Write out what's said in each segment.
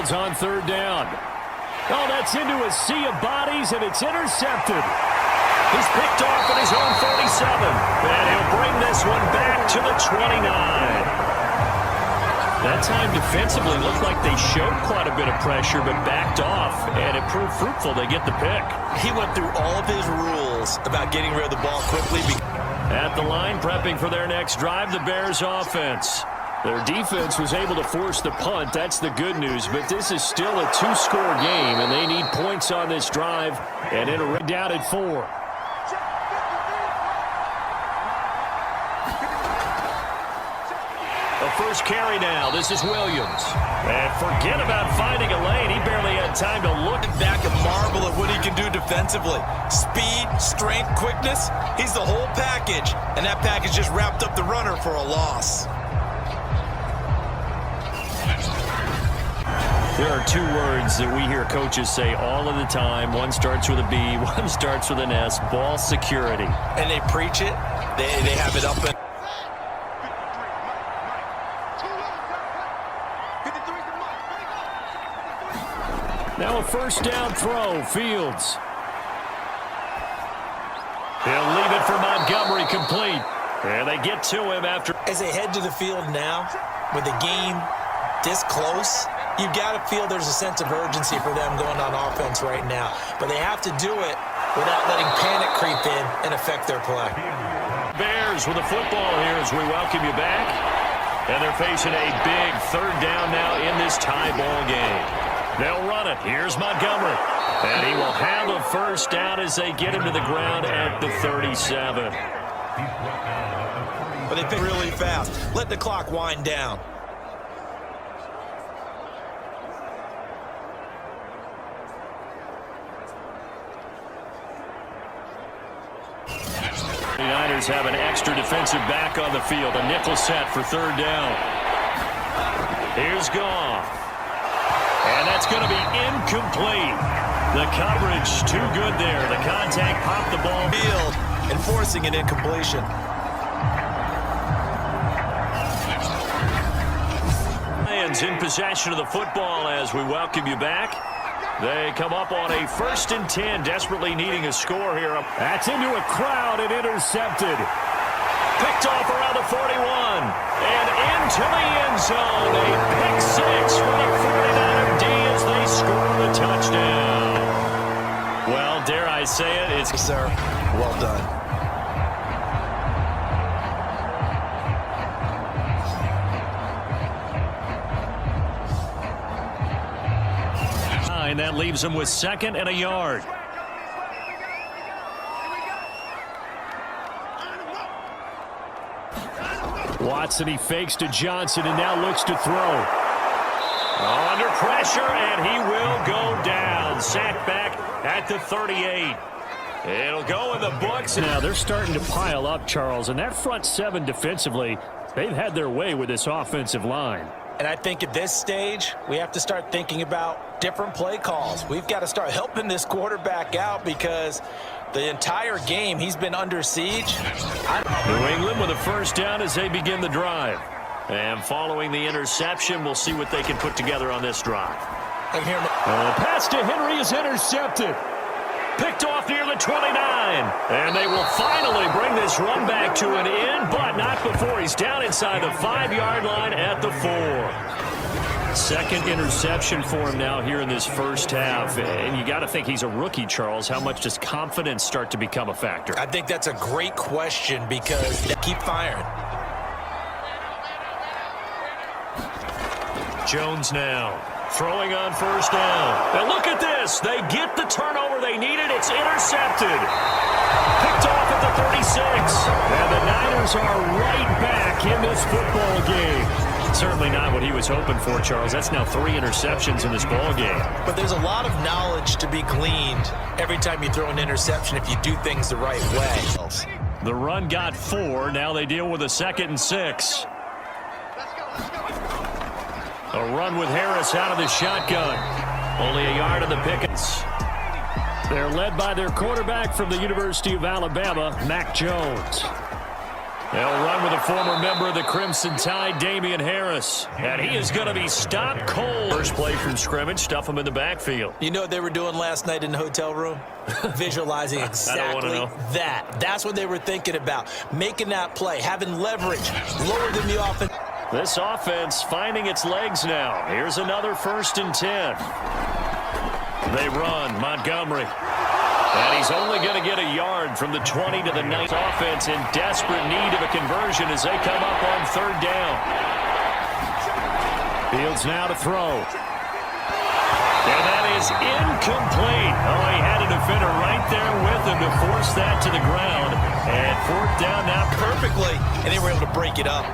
Fields on third down. Oh, that's into a sea of bodies, and it's intercepted. He's picked off at his own 37, and he'll bring this one back to the 29. That time defensively looked like they showed quite a bit of pressure but backed off, and it proved fruitful. They get the pick. He went through all of his rules about getting rid of the ball quickly. At the line, prepping for their next drive, the Bears offense. Their defense was able to force the punt. That's the good news, but this is still a two-score game, and they need points on this drive, and it'll run down at 4. First carry now. This is Williams. And forget about finding a lane. He barely had time to look back and marvel at what he can do defensively. Speed, strength, quickness. He's the whole package. And that package just wrapped up the runner for a loss. There are two words that we hear coaches say all of the time. One starts with a B, one starts with an S. Ball security. And they preach it. They have it up and now a first down throw, Fields. He'll leave it for Montgomery complete. And they get to him after. As they head to the field now, with the game this close, you've got to feel there's a sense of urgency for them going on offense right now. But they have to do it without letting panic creep in and affect their play. Bears with the football here as we welcome you back. And they're facing a big third down now in this tie ball game. They'll run it. Here's Montgomery. And he will have a first down as they get him to the ground at the 37. But they pick really fast. Let the clock wind down. The Niners have an extra defensive back on the field. A nickel set for third down. Here's Goff. And that's going to be incomplete. The coverage too good there. The contact popped the ball. Field enforcing an incompletion. Lions in possession of the football as we welcome you back. They come up on a 1st and 10, desperately needing a score here. That's into a crowd and intercepted. Picked off around the 41 and into the end zone. A pick 6 for the 49er D as they score the touchdown. Well, dare I say it, it's sir. Well done. And that leaves them with 2nd and a yard. Watson, he fakes to Johnson and now looks to throw. Under pressure, and he will go down. Sacked back at the 38. It'll go in the books. Now they're starting to pile up, Charles, and that front 7 defensively, they've had their way with this offensive line. And I think at this stage, we have to start thinking about different play calls. We've got to start helping this quarterback out because the entire game he's been under siege. New England with a first down as they begin the drive. And following the interception, we'll see what they can put together on this drive. Pass to Henry is intercepted. Picked off near the 29. And they will finally bring this run back to an end, but not before he's down inside the 5-yard line at the 4. Second interception for him now here in this first half. And you got to think he's a rookie, Charles. How much does confidence start to become a factor? I think that's a great question because they keep firing. Jones now throwing on first down. And look at this. They get the turnover they needed. It's intercepted. Picked off at the 36. And the Niners are right back in this football game. Certainly not what he was hoping for, Charles. That's now 3 interceptions in this ball game. But there's a lot of knowledge to be gleaned every time you throw an interception if you do things the right way. The run got 4. Now they deal with a 2nd and 6. A run with Harris out of the shotgun. Only a yard of the Pickens. They're led by their quarterback from the University of Alabama, Mac Jones. They'll run with a former member of the Crimson Tide, Damian Harris. And he is going to be stopped cold. First play from scrimmage, stuff him in the backfield. You know what they were doing last night in the hotel room? Visualizing exactly that. That's what they were thinking about. Making that play, having leverage, lower than the offense. This offense finding its legs now. Here's another 1st and 10. They run, Montgomery. And he's only going to get a yard from the 20 to the 9. Offense in desperate need of a conversion as they come up on 3rd down. Fields now to throw. And that is incomplete. Oh, he had a defender right there with him to force that to the ground. And 4th down now perfectly, and they were able to break it up.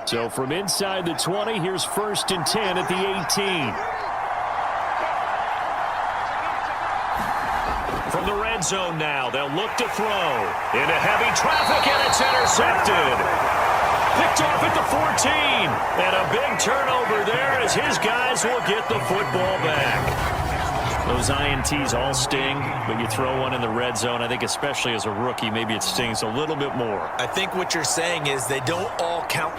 So from inside the 20, here's 1st and 10 at the 18. From the red zone now, they'll look to throw. Into heavy traffic, and it's intercepted. Picked off at the 14. And a big turnover there as his guys will get the football back. Those INTs all sting, but you throw one in the red zone, I think especially as a rookie, maybe it stings a little bit more. I think what you're saying is they don't all count.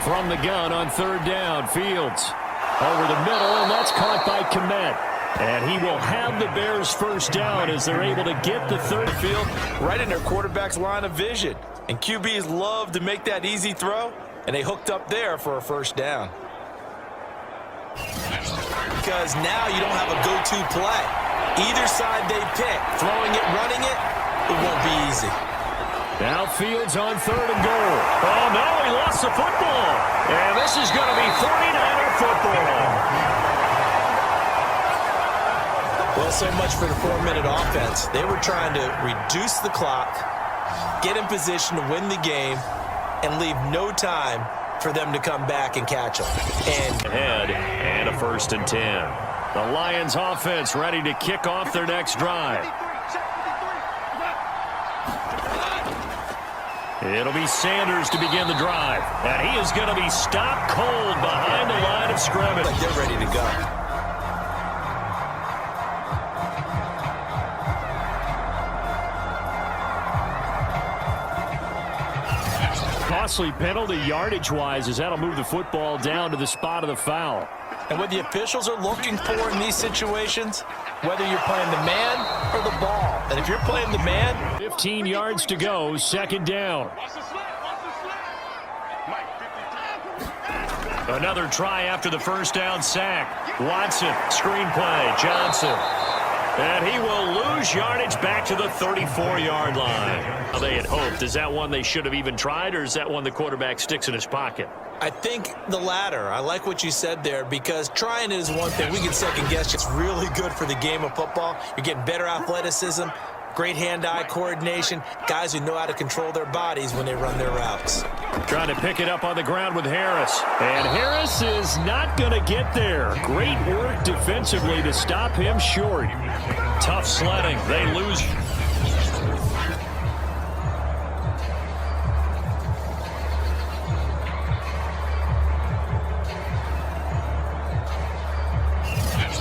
From the gun on 3rd down, Fields over the middle, and that's caught by Kmet. And he will have the Bears 1st down as they're able to get the 3rd field right in their quarterback's line of vision. And QBs love to make that easy throw, and they hooked up there for a 1st down. Because now you don't have a go-to play. Either side they pick, throwing it, running it, it won't be easy. Now Fields on 3rd and goal. Oh, no, he lost the football. And this is going to be 49er football. Well, so much for the 4-minute offense. They were trying to reduce the clock, get in position to win the game, and leave no time for them to come back and catch them. And ahead, and a 1st and 10. The Lions offense ready to kick off their next drive. It'll be Sanders to begin the drive. And he is going to be stopped cold behind the line of scrimmage. Like they're ready to go. Costly penalty yardage-wise as that'll move the football down to the spot of the foul. And what the officials are looking for in these situations, whether you're playing the man or the ball. And if you're playing the man, 15 yards to go, 2nd down. Another try after the 1st down sack. Watson, screen play, Johnson. And he will lose yardage back to the 34-yard line. They had hoped. Is that one they should have even tried, or is that one the quarterback sticks in his pocket? I think the latter. I like what you said there, because trying it is one thing. We can second guess. It's really good for the game of football. You're getting better athleticism, great hand-eye coordination, guys who know how to control their bodies when they run their routes. Trying to pick it up on the ground with Harris. And Harris is not going to get there. Great work defensively to stop him short. Tough sledding. They lose.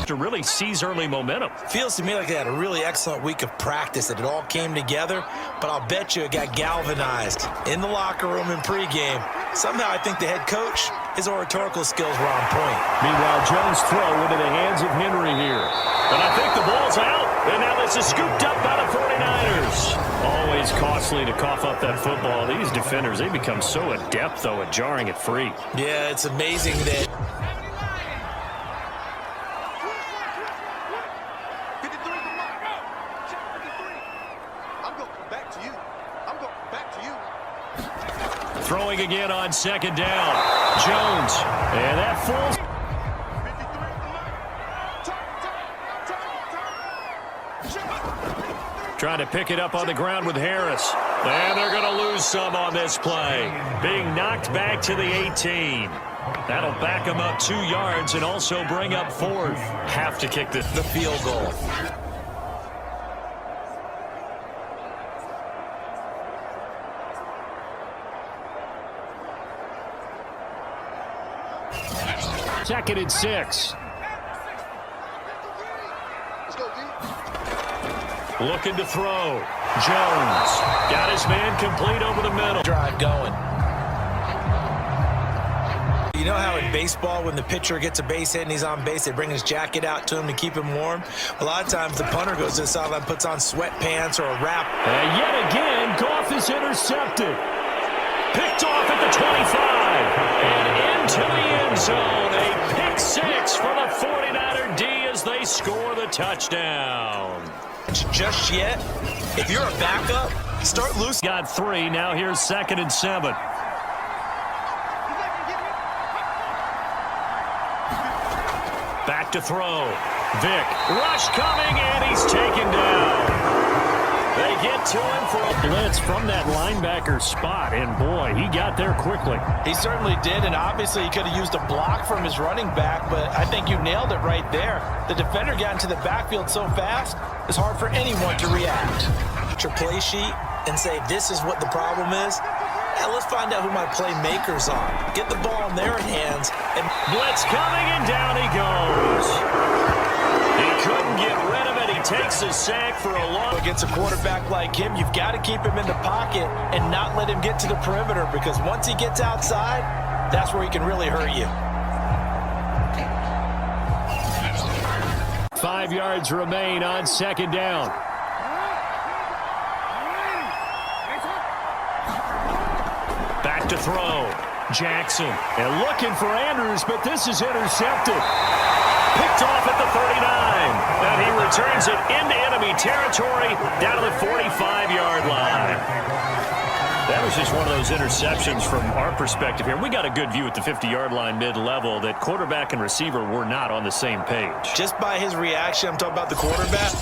To really seize early momentum. Feels to me like they had a really excellent week of practice, that it all came together, but I'll bet you it got galvanized in the locker room in pregame. Somehow I think the head coach, his oratorical skills were on point. Meanwhile, Jones' throw into the hands of Henry here. And I think the ball's out, and now this is scooped up by the 49ers. Always costly to cough up that football. These defenders, they become so adept, though, at jarring it free. Yeah, it's amazing that throwing again on 2nd down. Jones. And that falls. Trying to pick it up on the ground with Harris. And they're going to lose some on this play. Being knocked back to the 18. That'll back them up 2 yards and also bring up 4th. Have to kick the field goal. 2nd and 6. Looking to throw. Jones got his man complete over the middle. Drive going. You know how in baseball, when the pitcher gets a base hit and he's on base, they bring his jacket out to him to keep him warm? A lot of times the punter goes to the sideline, puts on sweatpants or a wrap. And yet again, Goff is intercepted. Picked off at the 25. And into the end zone. A pick 6 for the 49er D as they score the touchdown. Just yet, if you're a backup, start loose. Got 3. Now here's 2nd and 7. Back to throw. Vick. Rush coming, and he's taken down. They get to him for a blitz from that linebacker spot, and boy, he got there quickly. He certainly did, and obviously he could have used a block from his running back, but I think you nailed it right there. The defender got into the backfield so fast, it's hard for anyone to react. Your play sheet and say, this is what the problem is. Yeah, let's find out who my playmakers are. Get the ball in their hands. And blitz coming, and down he goes. He couldn't get rid of it. He takes a sack for a long. Against a quarterback like him, you've got to keep him in the pocket and not let him get to the perimeter, because once he gets outside, that's where he can really hurt you. 5 yards remain on 2nd down. Back to throw. Jackson. And looking for Andrews, but this is intercepted. Picked off at the 39. And he returns it into enemy territory down to the 45-yard line. That was just one of those interceptions from our perspective here. We got a good view at the 50-yard line mid-level that quarterback and receiver were not on the same page. Just by his reaction, I'm talking about the quarterback.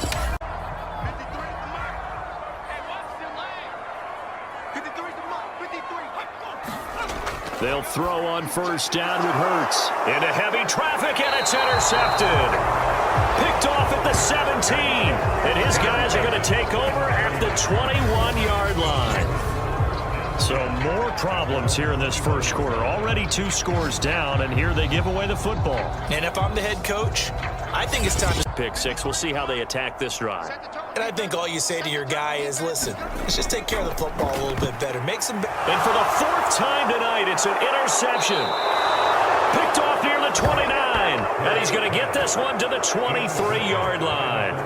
They'll throw on 1st down with Hurts. Into heavy traffic, and it's intercepted. Picked off at the 17. And his guys are going to take over at the 21-yard line. So more problems here in this first quarter. Already 2 scores down, and here they give away the football. And if I'm the head coach, I think it's time to pick 6. We'll see how they attack this drive. And I think all you say to your guy is, listen, let's just take care of the football a little bit better. Make some. And for the 4th time tonight, it's an interception. Picked off near the 29. And he's going to get this one to the 23-yard line.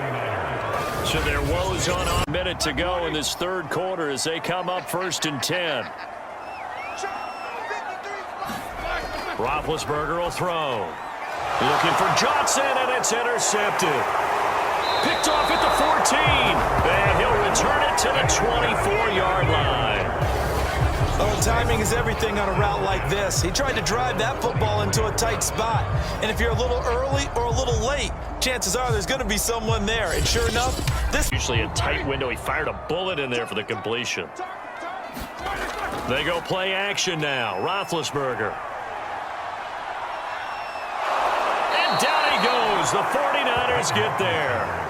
So their woes on a minute to go in this 3rd quarter as they come up 1st and 10. Roethlisberger will throw. Looking for Johnson, and it's intercepted. Picked off at the 14. And he'll return it to the 24-yard line. Oh, timing is everything on a route like this. He tried to drive that football into a tight spot. And if you're a little early or a little late, chances are there's going to be someone there. And sure enough, this usually a tight window. He fired a bullet in there for the completion. They go play action now. Roethlisberger. And down he goes. The 49ers get there.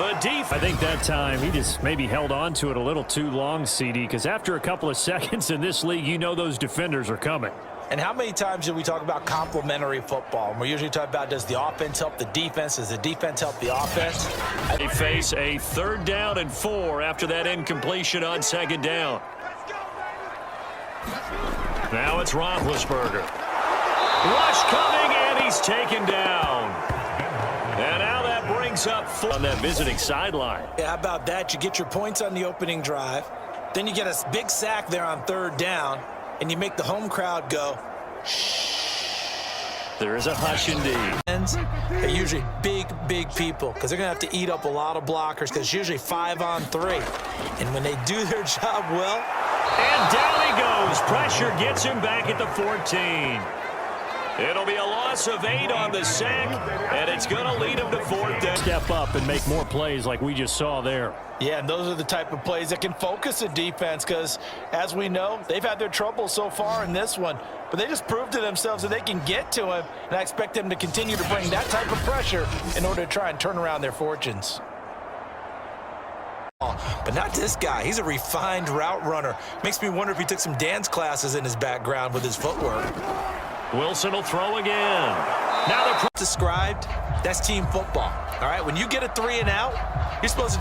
I think that time he just maybe held on to it a little too long, CD, because after a couple of seconds in this league, you know those defenders are coming. And how many times do we talk about complementary football? And we usually talk about, does the offense help the defense? Does the defense help the offense? They face a 3rd down and 4 after that incompletion on 2nd down. Now it's Roethlisberger. Rush coming, and he's taken down. And now that brings up 4 on that visiting sideline. Yeah, how about that? You get your points on the opening drive. Then you get a big sack there on 3rd down. And you make the home crowd go, shh. There is a hush indeed. They're usually big people because they're going to have to eat up a lot of blockers because it's usually 5 on 3. And when they do their job well. And down he goes. Pressure gets him back at the 14. It'll be a loss of 8 on the sack, and it's going to lead him to 4th down. Step up and make more plays like we just saw there. Yeah, and those are the type of plays that can focus a defense because, as we know, they've had their trouble so far in this one. But they just proved to themselves that they can get to him, and I expect them to continue to bring that type of pressure in order to try and turn around their fortunes. But not this guy. He's a refined route runner. Makes me wonder if he took some dance classes in his background with his footwork. Wilson will throw again. Now they're described, that's team football. All right, when you get a 3 and out, you're supposed to